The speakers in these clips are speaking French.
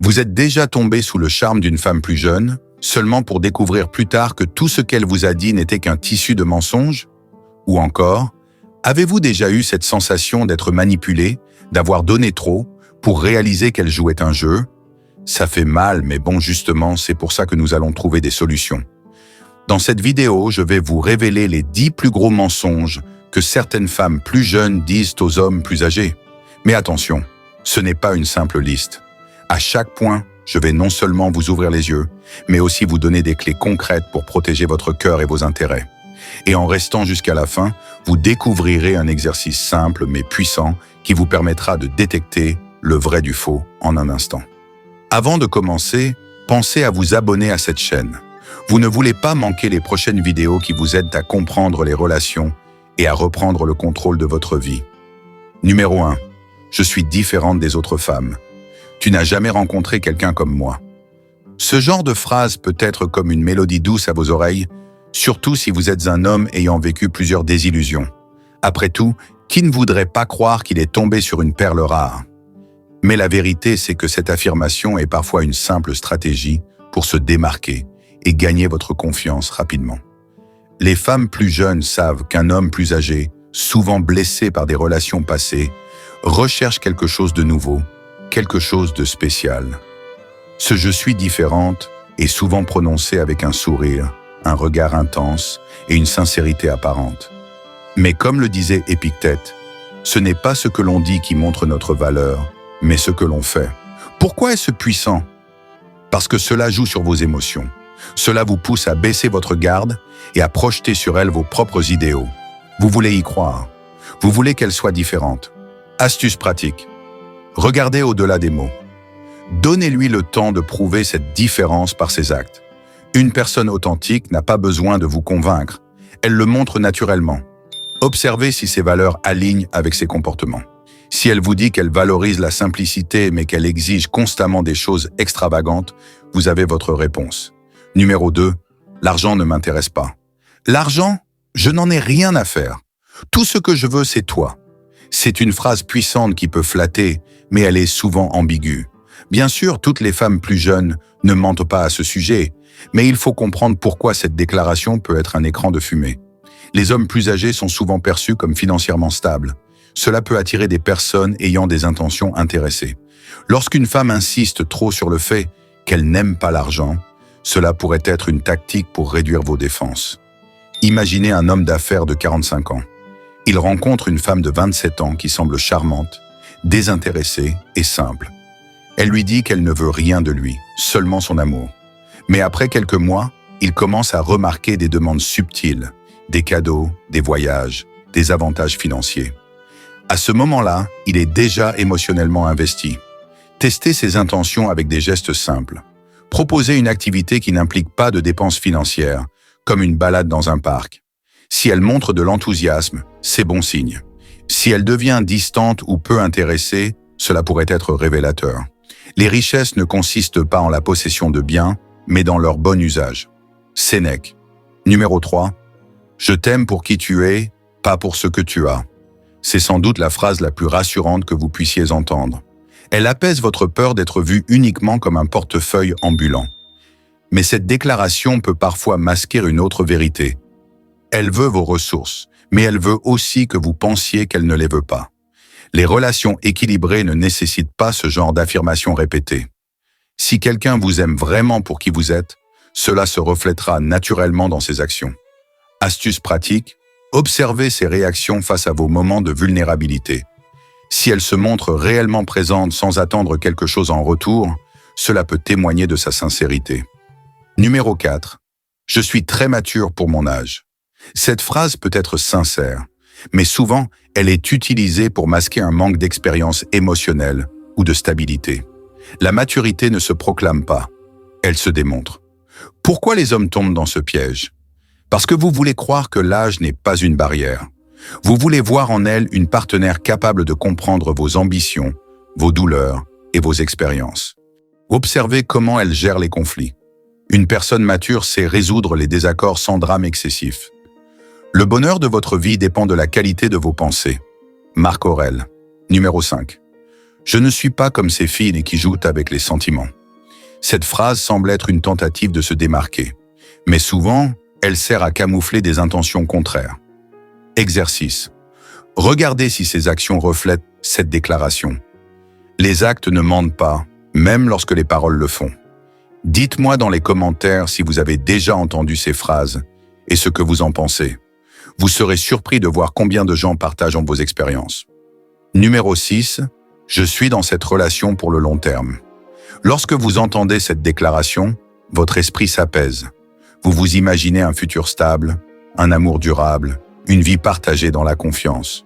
Vous êtes déjà tombé sous le charme d'une femme plus jeune, seulement pour découvrir plus tard que tout ce qu'elle vous a dit n'était qu'un tissu de mensonges? Ou encore, avez-vous déjà eu cette sensation d'être manipulé, d'avoir donné trop, pour réaliser qu'elle jouait un jeu? Ça fait mal, mais bon, justement, c'est pour ça que nous allons trouver des solutions. Dans cette vidéo, je vais vous révéler les 10 plus gros mensonges que certaines femmes plus jeunes disent aux hommes plus âgés. Mais attention, ce n'est pas une simple liste. À chaque point, je vais non seulement vous ouvrir les yeux, mais aussi vous donner des clés concrètes pour protéger votre cœur et vos intérêts. Et en restant jusqu'à la fin, vous découvrirez un exercice simple mais puissant qui vous permettra de détecter le vrai du faux en un instant. Avant de commencer, pensez à vous abonner à cette chaîne. Vous ne voulez pas manquer les prochaines vidéos qui vous aident à comprendre les relations et à reprendre le contrôle de votre vie. Numéro 1. Je suis différente des autres femmes. Tu n'as jamais rencontré quelqu'un comme moi. Ce genre de phrase peut être comme une mélodie douce à vos oreilles, surtout si vous êtes un homme ayant vécu plusieurs désillusions. Après tout, qui ne voudrait pas croire qu'il est tombé sur une perle rare? Mais la vérité, c'est que cette affirmation est parfois une simple stratégie pour se démarquer et gagner votre confiance rapidement. Les femmes plus jeunes savent qu'un homme plus âgé, souvent blessé par des relations passées, recherche quelque chose de nouveau, quelque chose de spécial. Ce « je suis différente » est souvent prononcé avec un sourire, un regard intense et une sincérité apparente. Mais comme le disait Épictète, ce n'est pas ce que l'on dit qui montre notre valeur, mais ce que l'on fait. Pourquoi est-ce puissant? Parce que cela joue sur vos émotions. Cela vous pousse à baisser votre garde et à projeter sur elle vos propres idéaux. Vous voulez y croire. Vous voulez qu'elle soit différente. Astuce pratique. Regardez au-delà des mots. Donnez-lui le temps de prouver cette différence par ses actes. Une personne authentique n'a pas besoin de vous convaincre. Elle le montre naturellement. Observez si ses valeurs alignent avec ses comportements. Si elle vous dit qu'elle valorise la simplicité mais qu'elle exige constamment des choses extravagantes, vous avez votre réponse. Numéro 2. L'argent ne m'intéresse pas. L'argent, je n'en ai rien à faire. Tout ce que je veux, c'est toi. C'est une phrase puissante qui peut flatter, mais elle est souvent ambiguë. Bien sûr, toutes les femmes plus jeunes ne mentent pas à ce sujet, mais il faut comprendre pourquoi cette déclaration peut être un écran de fumée. Les hommes plus âgés sont souvent perçus comme financièrement stables. Cela peut attirer des personnes ayant des intentions intéressées. Lorsqu'une femme insiste trop sur le fait qu'elle n'aime pas l'argent, cela pourrait être une tactique pour réduire vos défenses. Imaginez un homme d'affaires de 45 ans. Il rencontre une femme de 27 ans qui semble charmante, désintéressée et simple. Elle lui dit qu'elle ne veut rien de lui, seulement son amour. Mais après quelques mois, il commence à remarquer des demandes subtiles, des cadeaux, des voyages, des avantages financiers. À ce moment-là, il est déjà émotionnellement investi. Testez ses intentions avec des gestes simples. Proposez une activité qui n'implique pas de dépenses financières, comme une balade dans un parc. Si elle montre de l'enthousiasme, c'est bon signe. Si elle devient distante ou peu intéressée, cela pourrait être révélateur. Les richesses ne consistent pas en la possession de biens, mais dans leur bon usage. Sénèque. Numéro 3. Je t'aime pour qui tu es, pas pour ce que tu as. C'est sans doute la phrase la plus rassurante que vous puissiez entendre. Elle apaise votre peur d'être vu uniquement comme un portefeuille ambulant. Mais cette déclaration peut parfois masquer une autre vérité. Elle veut vos ressources, mais elle veut aussi que vous pensiez qu'elle ne les veut pas. Les relations équilibrées ne nécessitent pas ce genre d'affirmation répétée. Si quelqu'un vous aime vraiment pour qui vous êtes, cela se reflètera naturellement dans ses actions. Astuce pratique, observez ses réactions face à vos moments de vulnérabilité. Si elle se montre réellement présente sans attendre quelque chose en retour, cela peut témoigner de sa sincérité. Numéro 4. Je suis très mature pour mon âge. Cette phrase peut être sincère, mais souvent, elle est utilisée pour masquer un manque d'expérience émotionnelle ou de stabilité. La maturité ne se proclame pas, elle se démontre. Pourquoi les hommes tombent dans ce piège? Parce que vous voulez croire que l'âge n'est pas une barrière. Vous voulez voir en elle une partenaire capable de comprendre vos ambitions, vos douleurs et vos expériences. Observez comment elle gère les conflits. Une personne mature sait résoudre les désaccords sans drame excessif. Le bonheur de votre vie dépend de la qualité de vos pensées. Marc Aurèle. Numéro 5. Je ne suis pas comme ces filles qui jouent avec les sentiments. Cette phrase semble être une tentative de se démarquer, mais souvent, elle sert à camoufler des intentions contraires. Exercice. Regardez si ces actions reflètent cette déclaration. Les actes ne mentent pas, même lorsque les paroles le font. Dites-moi dans les commentaires si vous avez déjà entendu ces phrases et ce que vous en pensez. Vous serez surpris de voir combien de gens partagent vos expériences. Numéro 6. Je suis dans cette relation pour le long terme. Lorsque vous entendez cette déclaration, votre esprit s'apaise. Vous vous imaginez un futur stable, un amour durable, une vie partagée dans la confiance.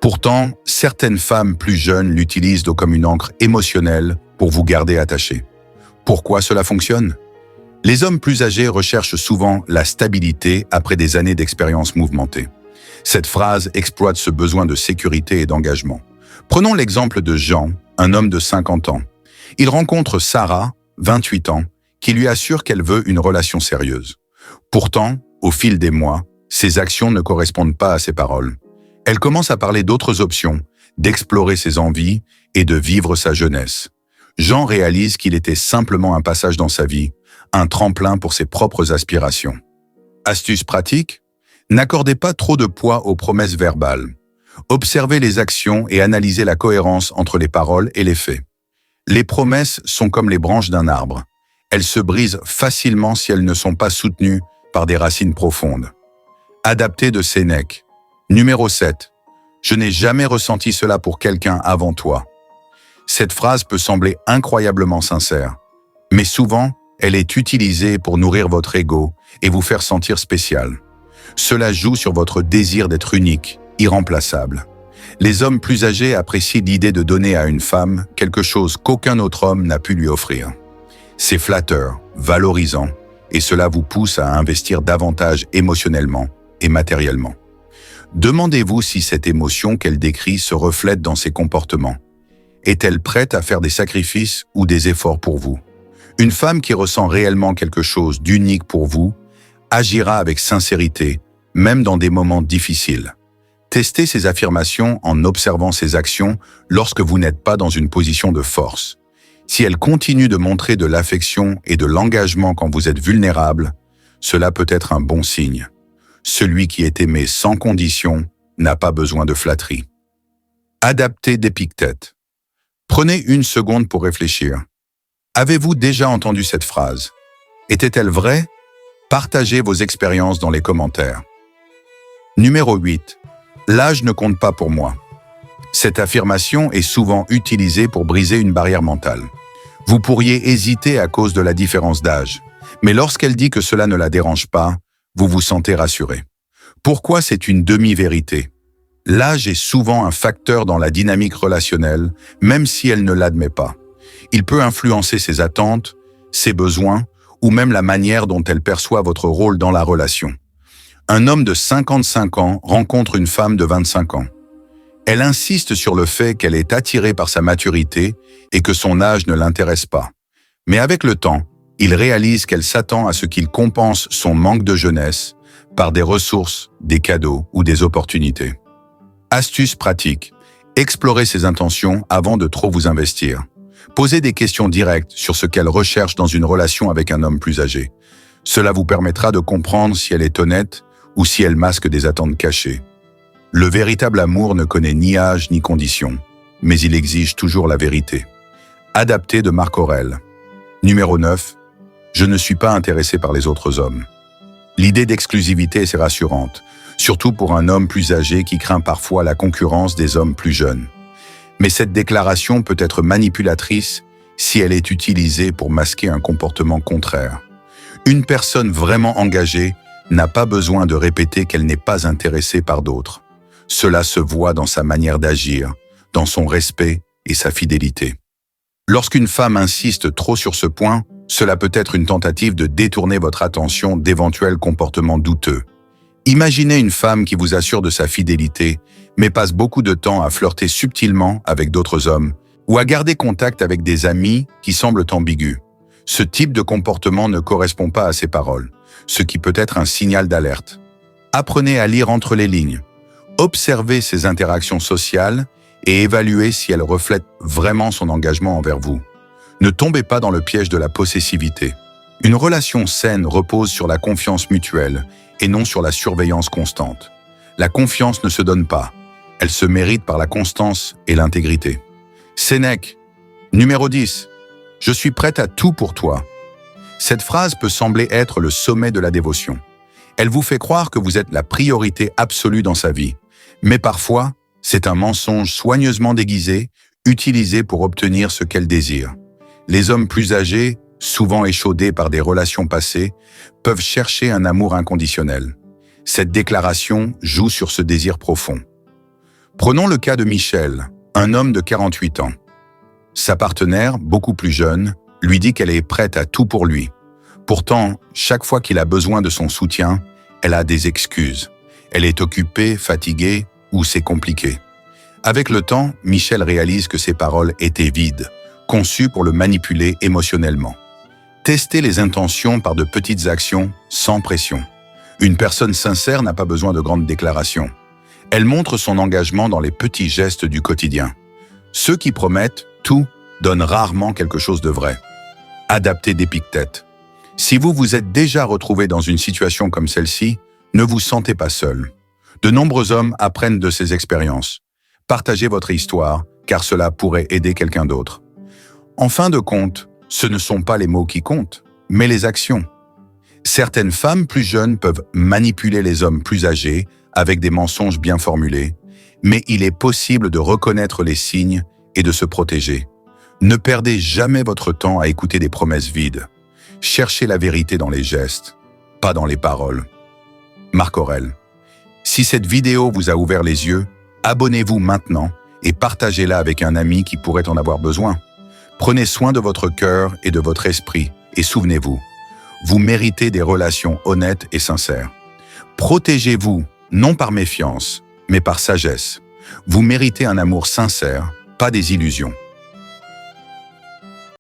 Pourtant, certaines femmes plus jeunes l'utilisent comme une ancre émotionnelle pour vous garder attaché. Pourquoi cela fonctionne? Les hommes plus âgés recherchent souvent la stabilité après des années d'expérience mouvementée. Cette phrase exploite ce besoin de sécurité et d'engagement. Prenons l'exemple de Jean, un homme de 50 ans. Il rencontre Sarah, 28 ans, qui lui assure qu'elle veut une relation sérieuse. Pourtant, au fil des mois, ses actions ne correspondent pas à ses paroles. Elle commence à parler d'autres options, d'explorer ses envies et de vivre sa jeunesse. Jean réalise qu'il était simplement un passage dans sa vie, un tremplin pour ses propres aspirations. Astuce pratique? N'accordez pas trop de poids aux promesses verbales. Observez les actions et analysez la cohérence entre les paroles et les faits. Les promesses sont comme les branches d'un arbre. Elles se brisent facilement si elles ne sont pas soutenues par des racines profondes. Adapté de Sénèque. Numéro 7. Je n'ai jamais ressenti cela pour quelqu'un avant toi. Cette phrase peut sembler incroyablement sincère, mais souvent, elle est utilisée pour nourrir votre ego et vous faire sentir spécial. Cela joue sur votre désir d'être unique, irremplaçable. Les hommes plus âgés apprécient l'idée de donner à une femme quelque chose qu'aucun autre homme n'a pu lui offrir. C'est flatteur, valorisant, et cela vous pousse à investir davantage émotionnellement et matériellement. Demandez-vous si cette émotion qu'elle décrit se reflète dans ses comportements. Est-elle prête à faire des sacrifices ou des efforts pour vous? Une femme qui ressent réellement quelque chose d'unique pour vous agira avec sincérité, même dans des moments difficiles. Testez ces affirmations en observant ses actions lorsque vous n'êtes pas dans une position de force. Si elle continue de montrer de l'affection et de l'engagement quand vous êtes vulnérable, cela peut être un bon signe. Celui qui est aimé sans condition n'a pas besoin de flatterie. Adapté d'Épictète. Prenez une seconde pour réfléchir. Avez-vous déjà entendu cette phrase? Était-elle vraie? Partagez vos expériences dans les commentaires. Numéro 8. L'âge ne compte pas pour moi. Cette affirmation est souvent utilisée pour briser une barrière mentale. Vous pourriez hésiter à cause de la différence d'âge, mais lorsqu'elle dit que cela ne la dérange pas, vous vous sentez rassuré. Pourquoi c'est une demi-vérité? L'âge est souvent un facteur dans la dynamique relationnelle, même si elle ne l'admet pas. Il peut influencer ses attentes, ses besoins, ou même la manière dont elle perçoit votre rôle dans la relation. Un homme de 55 ans rencontre une femme de 25 ans. Elle insiste sur le fait qu'elle est attirée par sa maturité et que son âge ne l'intéresse pas. Mais avec le temps, il réalise qu'elle s'attend à ce qu'il compense son manque de jeunesse par des ressources, des cadeaux ou des opportunités. Astuce pratique. Explorez ses intentions avant de trop vous investir. Posez des questions directes sur ce qu'elle recherche dans une relation avec un homme plus âgé. Cela vous permettra de comprendre si elle est honnête ou si elle masque des attentes cachées. Le véritable amour ne connaît ni âge ni condition, mais il exige toujours la vérité. Adapté de Marc Aurèle. Numéro 9. Je ne suis pas intéressé par les autres hommes. L'idée d'exclusivité est rassurante, surtout pour un homme plus âgé qui craint parfois la concurrence des hommes plus jeunes. Mais cette déclaration peut être manipulatrice si elle est utilisée pour masquer un comportement contraire. Une personne vraiment engagée n'a pas besoin de répéter qu'elle n'est pas intéressée par d'autres. Cela se voit dans sa manière d'agir, dans son respect et sa fidélité. Lorsqu'une femme insiste trop sur ce point, cela peut être une tentative de détourner votre attention d'éventuels comportements douteux. Imaginez une femme qui vous assure de sa fidélité, mais passe beaucoup de temps à flirter subtilement avec d'autres hommes ou à garder contact avec des amis qui semblent ambigus. Ce type de comportement ne correspond pas à ses paroles, ce qui peut être un signal d'alerte. Apprenez à lire entre les lignes. Observez ses interactions sociales et évaluez si elle reflète vraiment son engagement envers vous. Ne tombez pas dans le piège de la possessivité. Une relation saine repose sur la confiance mutuelle et non sur la surveillance constante. La confiance ne se donne pas, elle se mérite par la constance et l'intégrité. Sénèque, numéro 10. Je suis prête à tout pour toi. Cette phrase peut sembler être le sommet de la dévotion. Elle vous fait croire que vous êtes la priorité absolue dans sa vie. Mais parfois, c'est un mensonge soigneusement déguisé, utilisé pour obtenir ce qu'elle désire. Les hommes plus âgés, souvent échaudés par des relations passées, peuvent chercher un amour inconditionnel. Cette déclaration joue sur ce désir profond. Prenons le cas de Michel, un homme de 48 ans. Sa partenaire, beaucoup plus jeune, lui dit qu'elle est prête à tout pour lui. Pourtant, chaque fois qu'il a besoin de son soutien, elle a des excuses. Elle est occupée, fatiguée ou c'est compliqué. Avec le temps, Michel réalise que ses paroles étaient vides, conçues pour le manipuler émotionnellement. Testez les intentions par de petites actions, sans pression. Une personne sincère n'a pas besoin de grandes déclarations. Elle montre son engagement dans les petits gestes du quotidien. Ceux qui promettent tout donnent rarement quelque chose de vrai. Adaptez d'Épictète. Si vous vous êtes déjà retrouvé dans une situation comme celle-ci, ne vous sentez pas seul. De nombreux hommes apprennent de ces expériences. Partagez votre histoire, car cela pourrait aider quelqu'un d'autre. En fin de compte, ce ne sont pas les mots qui comptent, mais les actions. Certaines femmes plus jeunes peuvent manipuler les hommes plus âgés avec des mensonges bien formulés, mais il est possible de reconnaître les signes et de se protéger. Ne perdez jamais votre temps à écouter des promesses vides. Cherchez la vérité dans les gestes, pas dans les paroles. Marc Aurèle. Si cette vidéo vous a ouvert les yeux, abonnez-vous maintenant et partagez-la avec un ami qui pourrait en avoir besoin. Prenez soin de votre cœur et de votre esprit et souvenez-vous, vous méritez des relations honnêtes et sincères. Protégez-vous, non par méfiance, mais par sagesse. Vous méritez un amour sincère, pas des illusions.